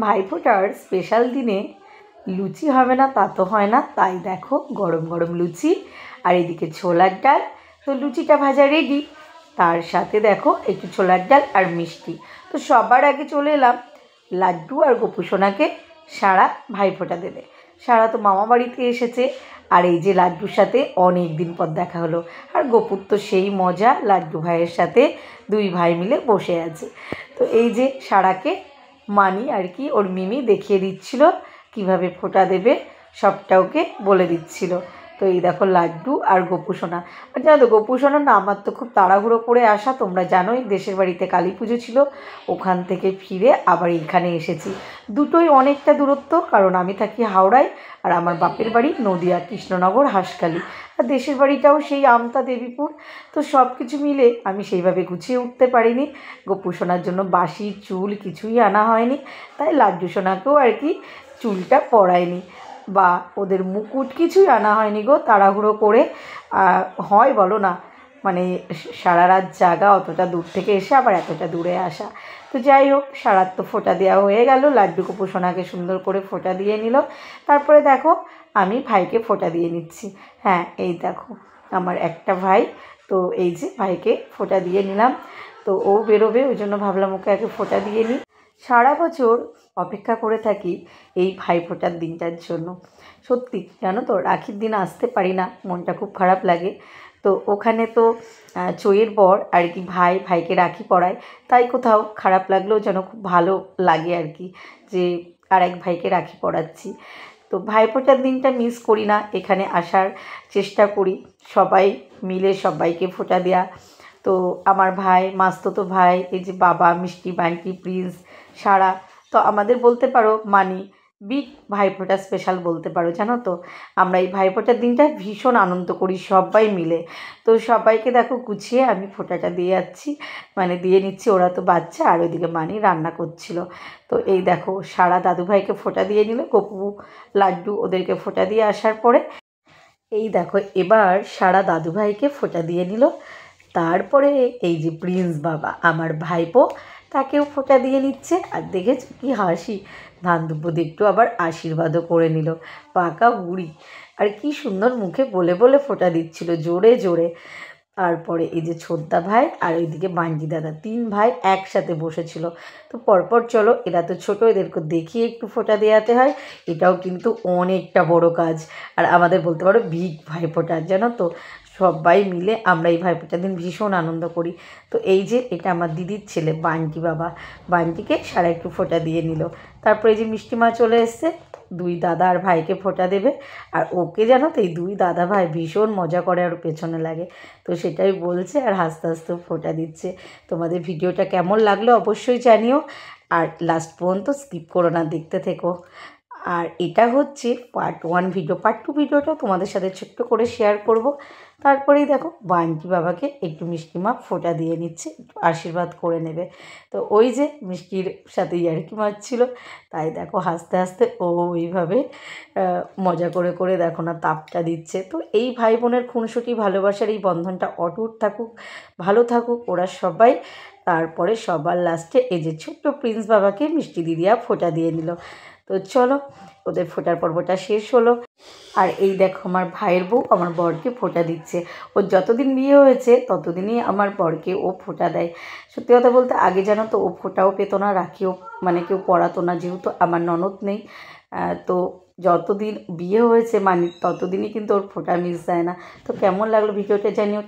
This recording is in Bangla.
ভাইফোঁটার স্পেশাল দিনে লুচি হবে না তা তো হয় না, তাই দেখো গরম গরম লুচি আর এদিকে ছোলার ডাল। তো লুচিটা ভাজা রেডি, তার সাথে দেখো একটু ছোলার ডাল আর মিষ্টি। তো সবার আগে চলে এলাম লাড্ডু আর গোপুসোনাকে সারা ভাইফোঁটা দেবে। সারা তো মামা বাড়িতে এসেছে, আর এই যে লাড্ডুর সাথে অনেক দিন পর দেখা হলো। আর গোপুর তো সেই মজা, লাড্ডু ভাইয়ের সাথে দুই ভাই মিলে বসে আছে। তো এই যে সারাকে মানি আর কি ওর মিমি দেখিয়ে দিচ্ছিল কিভাবে ফোঁটা দেবে, সবটা ওকে বলে দিচ্ছিল। তো এই দেখো লাড্ডু আর গোপুসোনা। আর জানো তো গোপুসোনা না, আমার তো খুব তাড়াহুড়ো করে আসা, তোমরা জানোই দেশের বাড়িতে কালী পুজো ছিল, ওখান থেকে ফিরে আবার এইখানে এসেছি। দুটোই অনেকটা দূরত্ব, কারণ আমি থাকি হাওড়ায় আর আমার বাপের বাড়ি নদিয়া কৃষ্ণনগর হাঁসখালি, আর দেশের বাড়িটাও সেই আমতা দেবীপুর। তো সব কিছু মিলে আমি সেইভাবে গুছিয়ে উঠতে পারিনি। গোপুসোনার জন্য বাসি চুল কিছুই আনা হয়নি, তাই লাড্ডু সোনাকেও আর কি চুলটা পরায়নি বা ওদের মুকুট কিছুই আনা হয়নি গো, তাড়াহুড়ো করে। হয় বলো না, মানে সারা রাত জাগা, অতটা দূর থেকে এসে আবার এতটা দূরে আসা। তো যাই হোক, সারার তো ফোঁটা দেওয়া হয়ে গেল, লাড্ডু গোপুসোনাকে সুন্দর করে ফোঁটা দিয়ে নিল। তারপরে দেখো আমি ভাইকে ফোঁটা দিয়ে নিচ্ছি। হ্যাঁ এই দেখো আমার একটা ভাই, তো এই যে ভাইকে ফোঁটা দিয়ে নিলাম। তো ও বেরোবে, ওই জন্য ভাবলাম ওকে আগে ফোঁটা দিয়ে নিই। সারা বছর অপেক্ষা করে থাকি এই ভাইফোঁটার দিনটার জন্য। সত্যি জানো তো, রাখির দিন আসতে পারি না, মনটা খুব খারাপ লাগে। তো ওখানে তো চইয়ের বর আর কি ভাইকে রাখি পরায়, তাই কোথাও খারাপ লাগলেও যেন খুব ভালো লাগে আর কি, যে আর এক ভাইকে রাখি পরাচ্ছি। তো ভাইফোঁটার দিনটা মিস করি না, এখানে আসার চেষ্টা করি, সবাই মিলে সবাইকে ফোঁটা দেওয়া। তো আমার ভাই, মাস্তুতো ভাই, এই যে বাবা, মিষ্টি, বান্টি, প্রিন্স, সারা, তো আমাদের বলতে পারো মানি বিগ ভাইফোঁটা স্পেশাল বলতে পারো। জানো তো আমরা এই ভাইফোঁটার দিনটা ভীষণ আনন্দ করি সবাই মিলে। তো সবাইকে দেখো গুছিয়ে আমি ফোঁটাটা দিয়ে যাচ্ছি, মানে দিয়ে নিচ্ছি, ওরা তো বাচ্চা, আর ওইদিকে মানি রান্না করছিল। তো এই দেখো সারা দাদুভাইকে ফোঁটা দিয়ে নিল, গপু, লাড্ডু ওদেরকে ফোঁটা দিয়ে আসার পরে এই দেখো এবার সারা দাদুভাইকে ফোঁটা দিয়ে নিল। তারপরে এই যে প্রিন্স বাবা আমার ভাইপো, তাকেও ফোঁটা দিয়ে নিচ্ছে। আর দেখেছো কি হাসি, ধান দুব্বদি একটু আবার আশীর্বাদও করে নিল, পাকা বুড়ি। আর কি সুন্দর মুখে বলে বলে ফোঁটা দিচ্ছিল জোরে জোরে। তারপরে এই যে ছোদ্দা ভাই আর ওইদিকে বাঞ্জি দাদা, তিন ভাই একসাথে বসেছিল। তো পরপর চলো, এরা তো ছোটো, এদেরকে দেখিয়ে একটু ফোঁটা দেওয়াতে হয়, এটাও কিন্তু অনেকটা বড় কাজ। আর আমাদের বলতে পারো বিগ ভাইফোঁটা, জানো তো সবাই মিলে আমরা এই ভাইফোঁটার দিন ভীষণ আনন্দ করি। তো এই যে এটা আমার দিদির ছেলে বান্টি বাবা, বান্টিকে সারা একটু ফোঁটা দিয়ে নিল। তারপরে এই যে মিষ্টিমা চলে এসছে, দুই দাদা আর ভাইকে ফোঁটা দেবে। আর ওকে জানো তো এই দুই দাদা ভাই ভীষণ মজা করে আর পেছনে লাগে, তো সেটাই বলছে আর হাসতে হাসতে ফোঁটা দিচ্ছে। তোমাদের ভিডিওটা কেমন লাগলো অবশ্যই জানিও, আর লাস্ট পর্যন্ত স্কিপ করো না, দেখতে থেকো। আর এটা হচ্ছে পার্ট 1 ভিডিও, পার্ট 2 ভিডিওটা তোমাদের সাথে ছোট্ট করে শেয়ার করব। তারপরেই দেখো বান্টি বাবাকে একটু মিষ্টিমা ফোঁটা দিয়ে নিচ্ছে, একটু আশীর্বাদ করে নেবে। তো ওই যে মিষ্টির সাথে ইয়ার্কি মারছিল, তাই দেখো হাসতে হাসতে ও ওইভাবে মজা করে করে দেখো না তাপটা দিচ্ছে। তো এই ভাই বোনের খুনসুটি ভালোবাসার এই বন্ধনটা অটুট থাকুক, ভালো থাকুক ওরা সবাই। তারপরে সবার লাস্টে এই যে ছোট্ট প্রিন্স বাবাকে মিষ্টি দিদিয়া ফোঁটা দিয়ে নিল। তো চলো ওদের ফোঁটার পর্বটা শেষ হলো। আর এই দেখো আমার ভাইয়ের বউ আমার বরকে ফোঁটা দিচ্ছে। ওর যতদিন বিয়ে হয়েছে ততদিনই আমার বরকে ও ফোঁটা দেয়। সত্যি কথা বলতে আগে জানো তো ও ফোঁটাও পেত না, রাখিও মানে কেউ পরাতো না, যেহেতু আমার ননদ নেই। তো যতদিন বিয়ে হয়েছে মানে ততদিনই কিন্তু ওর ফোঁটা মিস যায় না। তো কেমন লাগলো ভিডিওটা জানিও।